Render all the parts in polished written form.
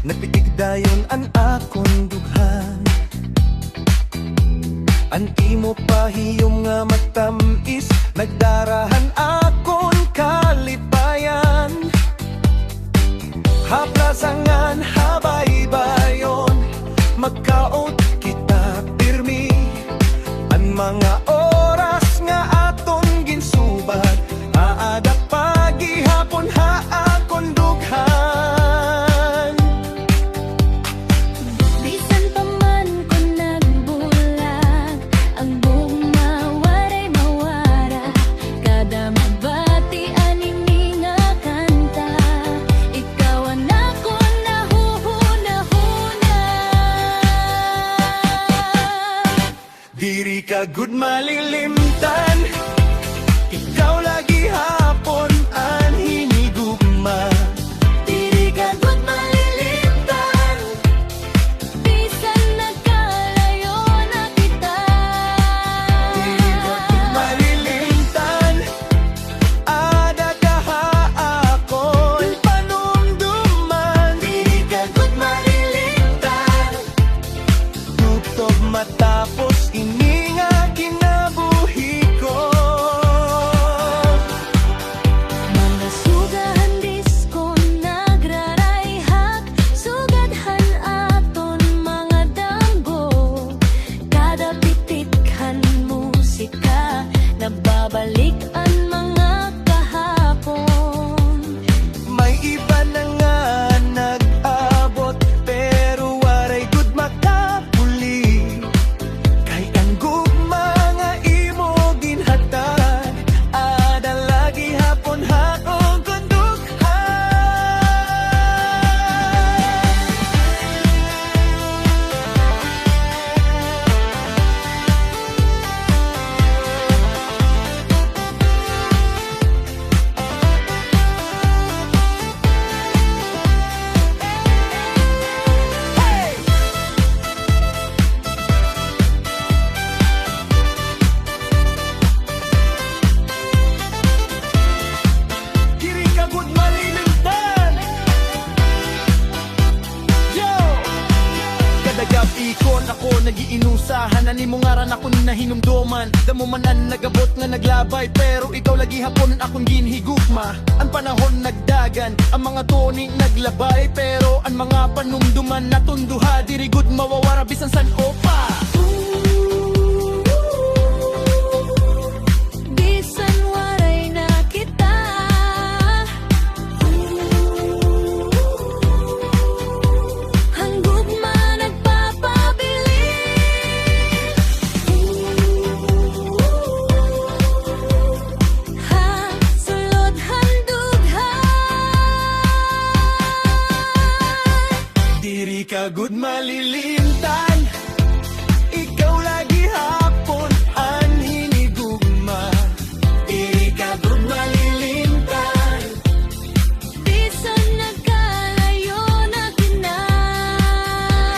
Nagpitig dayon an akong dughan. Anti mo pahiyom nga matamis, nagdarahan akon kalipayan. Haplasangan habay-bayon, magkaot kita pirmi. Ang mga oras nga aton ginsubat, aada pagihapon ha akon dughan. Bisan pa man ko nagbulag, ang bugma waray mawara. Kada mabati anini nga kanta, ikaw ang ako nahuhuna-huna. Diri ka gud malilimtan, ikaw lagi hapon an hinigugma. Diri ka gud malilimtan, bisan nagkalayo na kita. Diri ka gud malilimtan, ada kaha akon panumduman. Diri ka gud malilimtan, Tutob matapos ini nga kinabuhi ko. mga sugahan disko nagrarayhak, sugadhan aton mga damgo. Kada pitikhan musika, nababalik ang mga kahapon. May iba na nga nag-abot, pero waray gud makapuli. Kay ang gugma nga imo ginhatag, ada lagi hapon akong kundukhan. Diri ka gud malilimtan. Yo! Kada gabi kon ako nagiinusahan, ani mo ngaran ako na hinumdoman. Damo man ang nagabot nga naglabay, pero ikaw lagi hapon ang akong ginhigugma. Ang panahon nagdagan, ang mga tuning naglabay, pero ang mga panumduman natunduha. Diri gud mawawara bisan san opa. Bisan waray na kita, ang gugma nagpapabili. Ha, sulod handughan. Diri ka gud malilimtan, ikaw lagi hapon ang hinigugma. Diri ka gud malilimtan, Bisan nagkalayo na kina.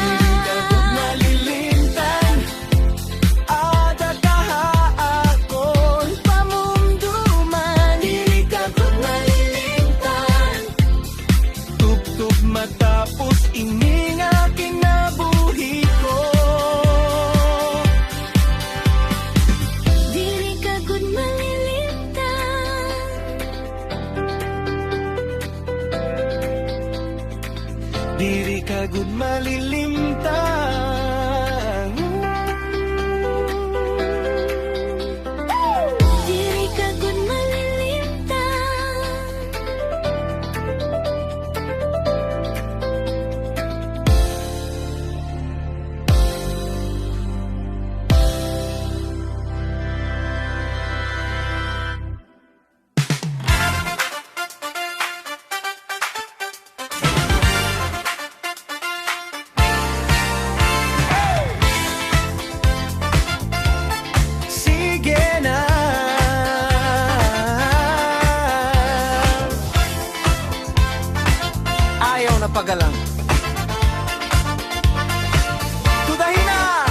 diri ka gud malilimtan, ada kaha akon Pamumduman, diri ka gud malilimtan. Tub-tub matapos ini nga kinabuhi ko. dili ka gud malilimtan. Diri ka gud malilimtan. Dili ka gud malilimtan. Sige na. Ayaw na pagalang. Tudahin na!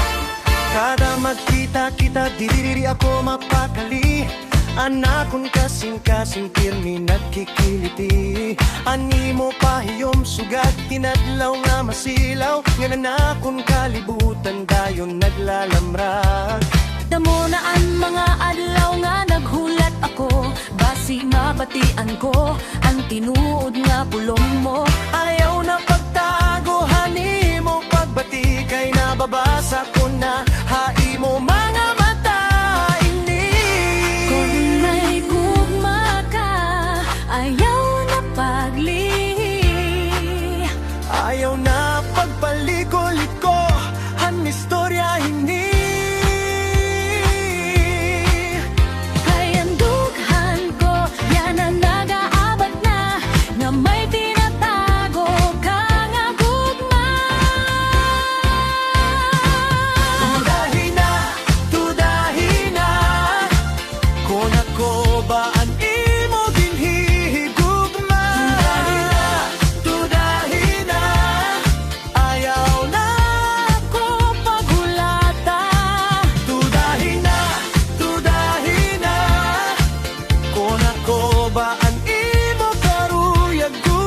Kada magkita kita, diri ako mapakali. Anakon kasing-kasing pirmi nagkikiliti. Animo pahiyom sugat tinadlaw nga masilaw. Nga nanakon kalibutan dayon naglalamrag. Damo na ang mga adlaw nga naghulat ako. Basi nga batian ko ang tinuod nga pulong mo. Ayaw na pagtago, hanimo pagbati. Kay nababasa ko na haimo mga mata ini. Kung may gugma ka, ayaw na paglihi. Ayaw na pagpaliko-liko, han istorya hindi. Kayang dughan ko, yan ang nag-aabot na, na may tinatago ka nga gugma. Tudahin na, kung ako ba ang imo ginhihigugma. Tudahin na, ayaw na Ko pagulata, Tudahin na, kung ako ba ang imo karuyag-gu.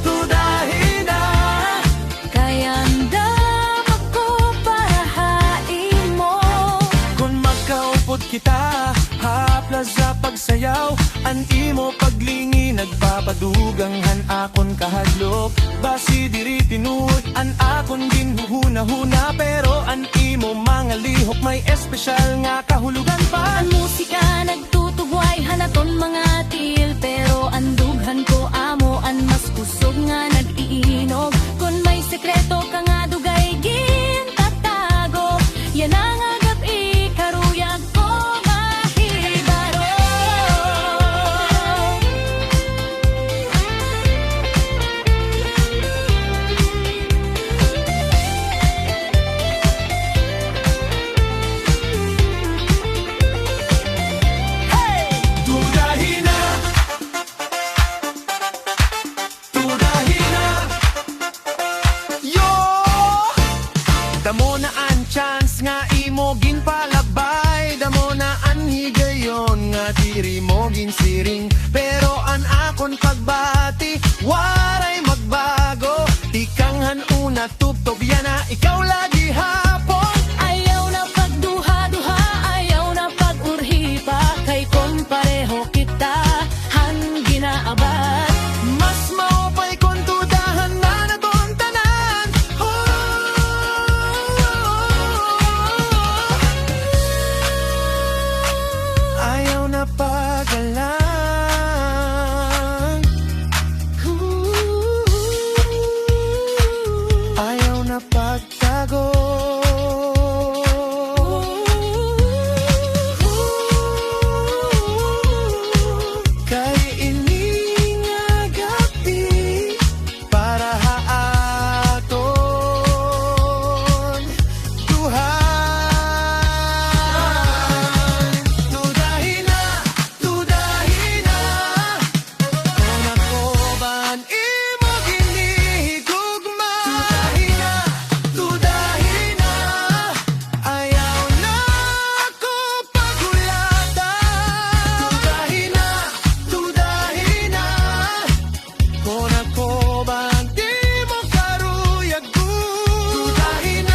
Tudahin na, kayang dama ko para hain mo. kung magkaupod kita, hapla sa pagsayaw. An imo paglingi, nagpapadugangan akon kahadlok. Basi diri tinuod, an akon ginhuhuna-huna. Pero an imo mga lihok, may espesyal nga kahulugan pa. Ang musika nagtutugway, hanaton mga til. Pero ang dughan ko amo, ang mas kusog nga nag-iinog. Kung may sekreto ka nga dugay gintatago, yan ang agap ikaruyag ko mahibaro. Tudahin na, yo! Damo na ang chance nga imo ginpalabay. Damo na ang higayon nga diri mo ginsiring. Pero an akon pagbati, waray magbago. Tikanghan una tuptog yan na ikaw lagi hapon. Ayaw na pagduha-duha, ayaw na pag-urhi pa. Kay kung pareho kita, han ginaabat. Mas maupay kung tudahan na naton tanan. Ayaw na pagalang. Ayaw na pagtago. Kay ini nga gabi para haaton duhan. Tudahin na, kung ako ba ang imo ginihigugma. Tudahin na, ayaw na ako pagulata. Tudahin na, kung ako ba ang di mo karuyag-gu. Tudahin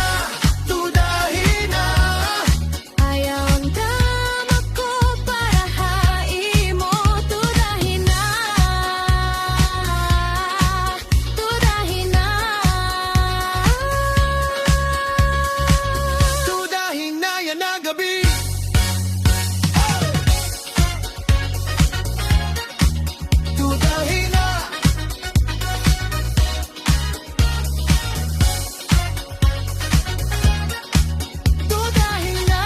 na, Ayaw ang dama ko para hain mo. Tudahin na, tudahin na. tudahin na yan na gabi. Tudahin na, tudahin na.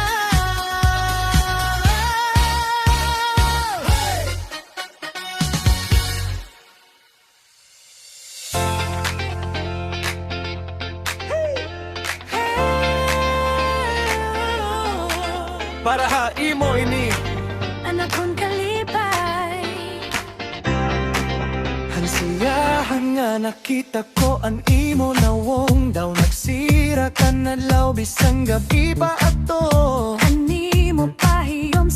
Para haimo ini, Anak kong kalipay, hansiyahan nga nakita ko ang imo nawong daw nagsira ka na law bisang gabi pa ato. ani mo pahiyom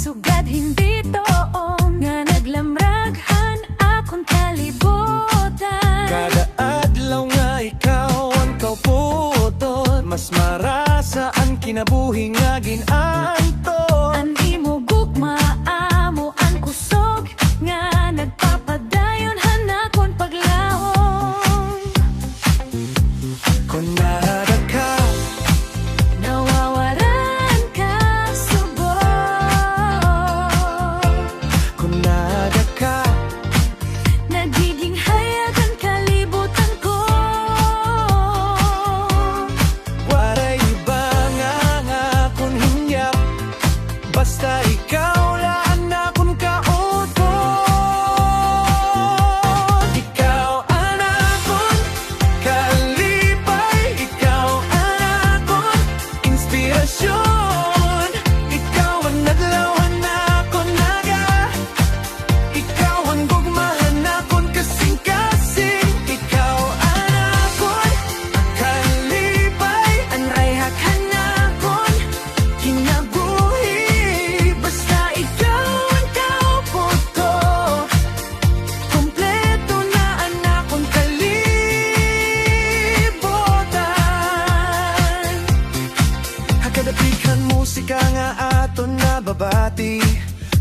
hindi toon nga naglamraghan akong kalibutan. Kada adlaw nga ikaw ang kauputod, mas marasa ang kinabuhi nga ginanton. Ang imo gugma amo ang kusog nga nagpapadayon hanakon paglahom. Kung nada ka, Nawawaran ka subok. kung nada ka, Nagiging hayag ang kalibutan ko. waray iba nga akong hinyap, basta ikaw lang akong kautod. Ikaw ang akong kalipay, ikaw ang akong inspirasyon, ikaw ang naglawan akong naga, ikaw ang gugmahan akong kasing-kasing, ikaw ang akong kalipay, Ang rayhakan akon kinabuhi, basta ikaw ang kaupod ko. Kompleto na ang akong kalibutan. Hakadapikan musika nga aton nababati,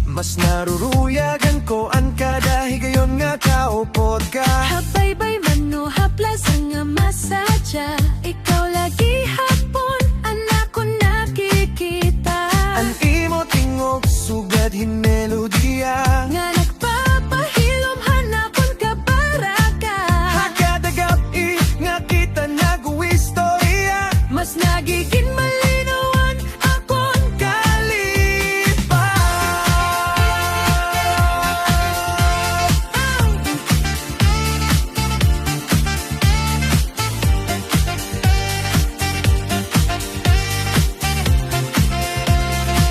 mas naruruyagan ko ang kada higayon nga kaupod ka. Habaybay man no haplas nga masadya, ikaw lagi hapon ang ako nakikita. Ang imo tingog sugad hin melodiya, Nga nagpapahilom hanapon ka para ka. hakadagapi nga kita nag-uistorya, Mas nagiging malinawan akong kalipay.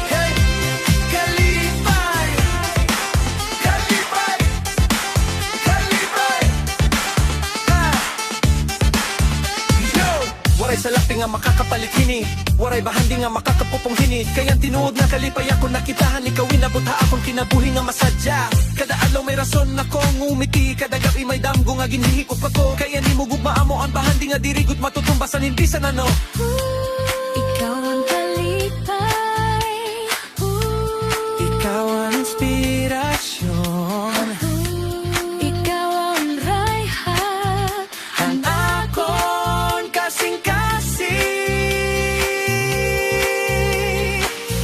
Hey, kalipay, kalipay, kalipay. Yo! Waray sa lapi nga makakapalit hini, waray bahandi nga makakapupong hinid, kaya tinuod na kalipay ako nakitahan, ikaw inabot ha akong kinabuhi nga masadya. Kada adlaw may rason akong umiti, kada gabi may damgo nga ginhihikop ako, kaya ni mo gugma mo ang bahandi nga dirigot matutumbasan hindi sa nano. ikaw ang kalipay. Ikaw ang inspirasyon, Ikaw ang rayha. ang akon kasing-kasing.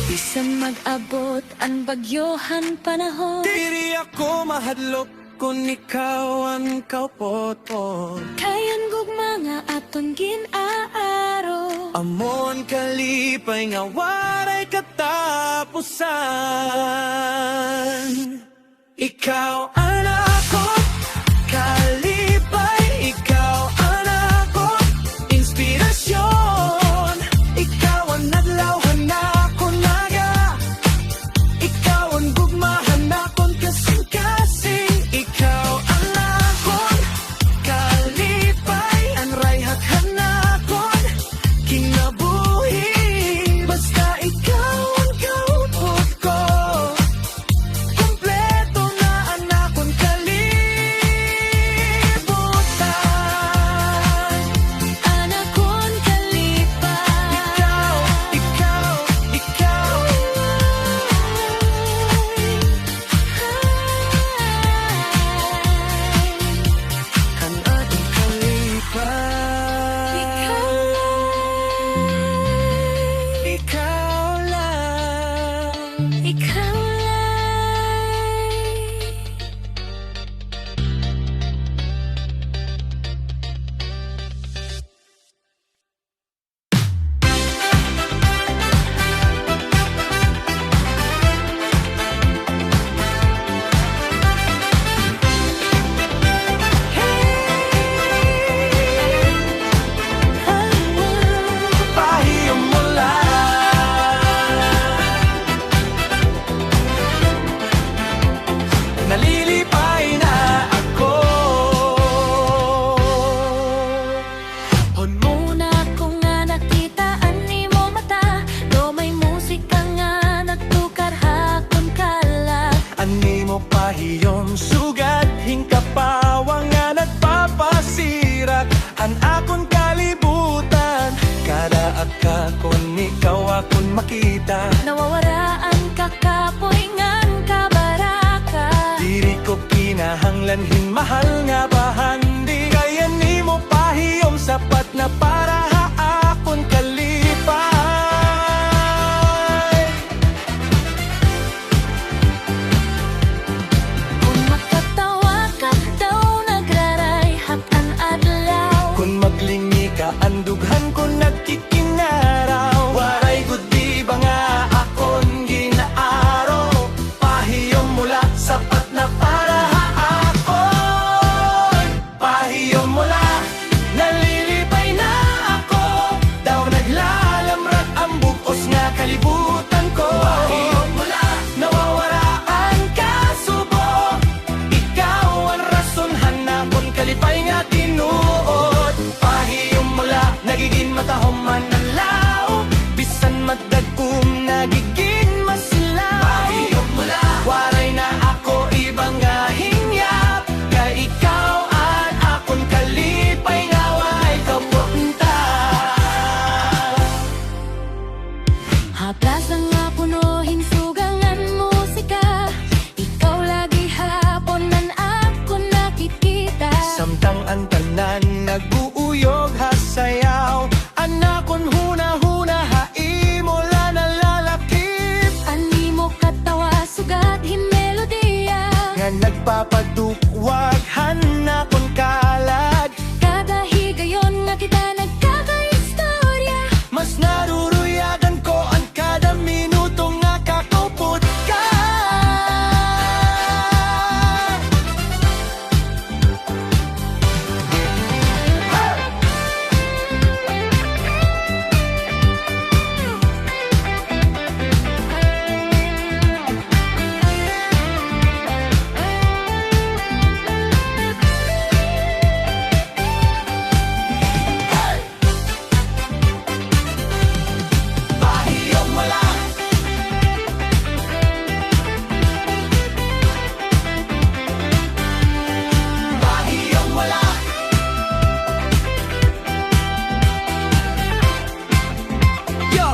Bisan mag-abot ang bagyohan panahon, Diri ako mahadlok kung ikaw ang kaupot-pot. kayan gugma nga aton ginaaro. Amon kalipay nga waray katapusan. Ikaw ang akong kalipay, ikaw ang akong inspirasyon, ikaw ang nadlawhan akong naga, ikaw ang gugmahan akong kasing-kasing, ikaw ang akong kalipay, ang rayhakan akong kinabuhi, basta ikaw ang kaupod ko. Kompleto na ang ako mo pahiyom sugat hingkapawa nga nagpapasirak an akon kalibutan kada akakon ikaw akon makita Nawawaraan ka kapoy ngan kabaraka diri ko kinahanglanhin mahal nga bahandi kaya nimo pahiyom sapat na para akon kalipay Kung makatawa ka daw nagraray hakan adlaw kung maglingi ka andughan ko nagkikinaraw waray gudi ba nga akon ginaaraw pahiyom mula sapat na para akon pahiyom mula nalilipay na ako daw naglalamrat ang bukos nga kalibutan ko pahiyom mula nawawaraan ka subo ikaw ang rason hanapon kalipay nga tinuod pahiyom mula nagiging matahom man ang lao bisan magdagkum nagiging maslaw pahiyom mula waray na ako ibang nga hingyap kay ikaw at akon kalipay nga way kapunta Haplas nga punuhin sugangan musika Ikaw lagi hapon nan ako nakikita samtang ang tanan nag-uuyog hasayaw anakon huna-huna haimo la nalalakip Ani mo katawa sugat himmelodiya nga nagpapadukwag hanakon kalag Kada higayon nga kita nagkakaistorya mas naruruyagan ko ang kada minuto nga kakupot ka pahiyom mula pahiyom mula yo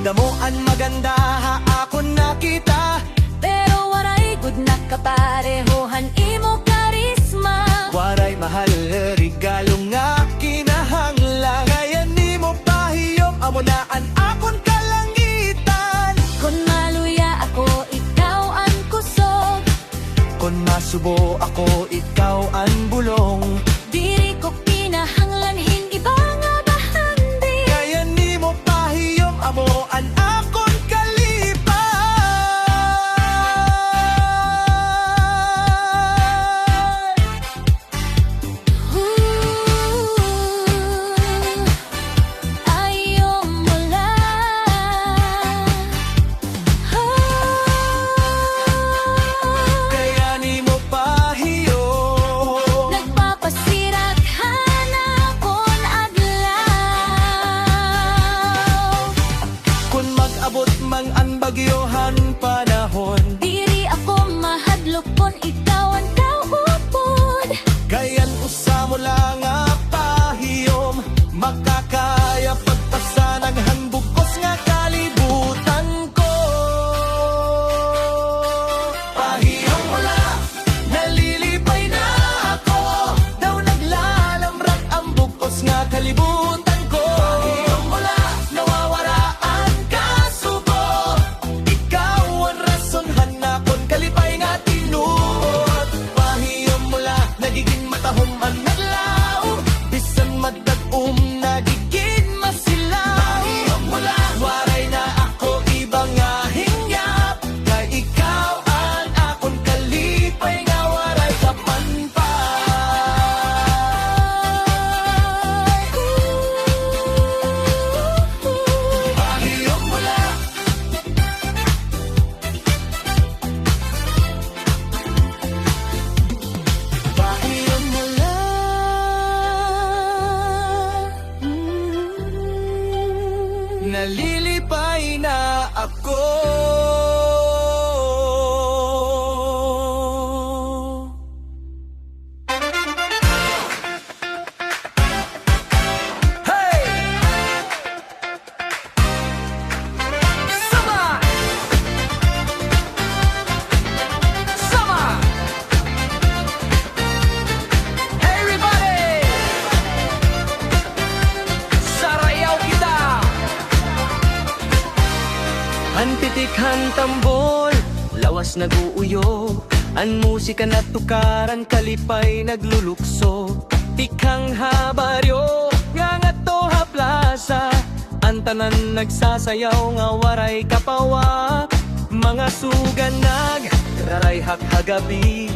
damuan maganda ha ako nakita Pero waray good na kaparehohan imo karisma waray mahal regalo nga kinahanglan kaya nimo pahiyom amo na ang akon kalangitan Kung maluya ako ikaw ang kusog kon masubo ako ikaw ang bulong Diri ko kinahanglanhin iba nga bahandi kaya nimo pahiyom amo ang akon kalipay Ayaw mo lang kaya nimo pahiyom Nagpapatuwa tambol, lawas naguuyo. An musika na tukaran, kalipay naglulukso. Tikhang habaryo, nga nga to ha plaza. Ang tanan nagsasayaw, nga waray kapawak. Mga suganag, raray haghagabi.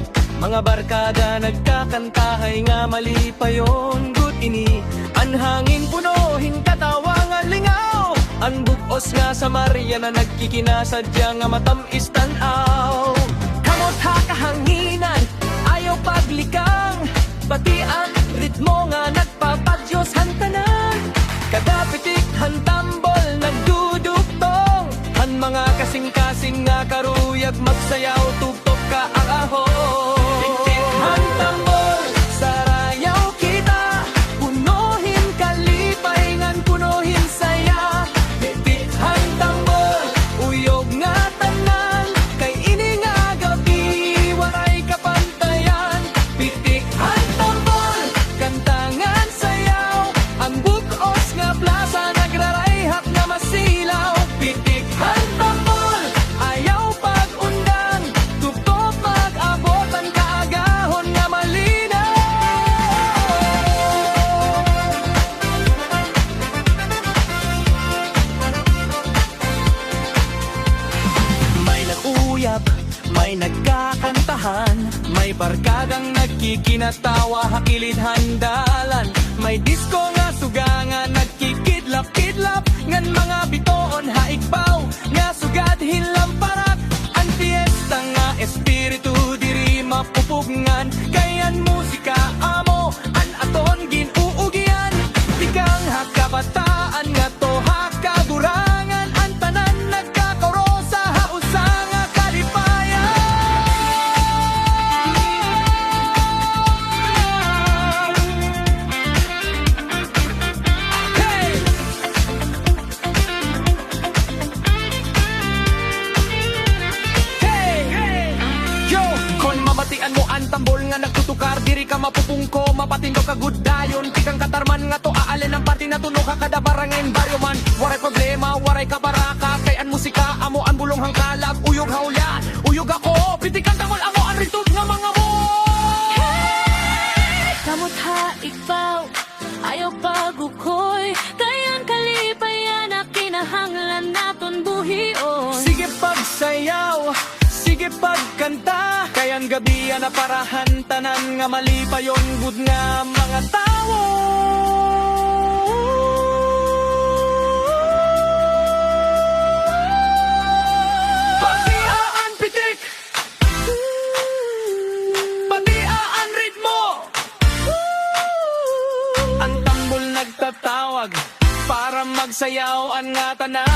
Mga barkada nagkakantahay, nga mali pa yon. Good ini, an hangin punohin katawa nga lingaw. An bukos nga sa Maria na nagkikinasadya, nga matamis tanaw. Kamot ha kahanginan, ayaw paglikang. Pati ang ritmo nga nagpapadyos hantanan. Kada pitik han tambol nagdudugtong. Han mga kasing-kasing nga karuyag magsayaw, tugtog ka ang ahon. Tik-tik han tambol, sarayaw kita. Punuhin kalipay ngan punuhin saya. Tik-tik han tambol, uyog nga tanan. Kay ini nga gabi, waray kapantayan. Pitik han tambol, kantangan sayaw. Ang bukos nga plaza nagrarayhat nga masilaw. Pitik han tambol, ayaw pag-undang. Tugtog mag-abot ang kaagahon nga malinaw. May nag-uyap, may nagkakantahan. May barkadang nagkikinatawa, hakilid handalan. May disco nga suga nga nagkikidlap-kidlap. Ngan mga bitoon haigpaw, nga sugad hilamparak. Ang fiesta nga espiritu diri mapupugngan. Kayan musika amo, an aton ginuugian. Tigang hakabataan nga to hakagurangan. Ang tanan nagkakauro sa hausa nga kalipayan. Hey! Hey! Yo! Kon mabatian mo ang tambol nga nagtutukar, diri ka mapupungko, mapatindo ka good dayon. Tikang katarman nga to aalin ang party na tuno ka kada barangayn baryo man. Waray problema, waray kabaraka, kay an musika amo ang bulong hangkalag. Uyog haulya, uyog ako, pitikan tambol amo ang ritod nga mga mo. Kamot ha ikaw, ayaw pagukoy. Kayang kalipayan na kinahanglan naton buhion. Sige pagsayaw, sige pagkanta. Kayan gabi na parahan tanan nga mali pa yon gud nga mga tawo. Pasiaan pitik, patiaan ritmo. Ang tambol nagtatawag para magsayaw ang nga tanan.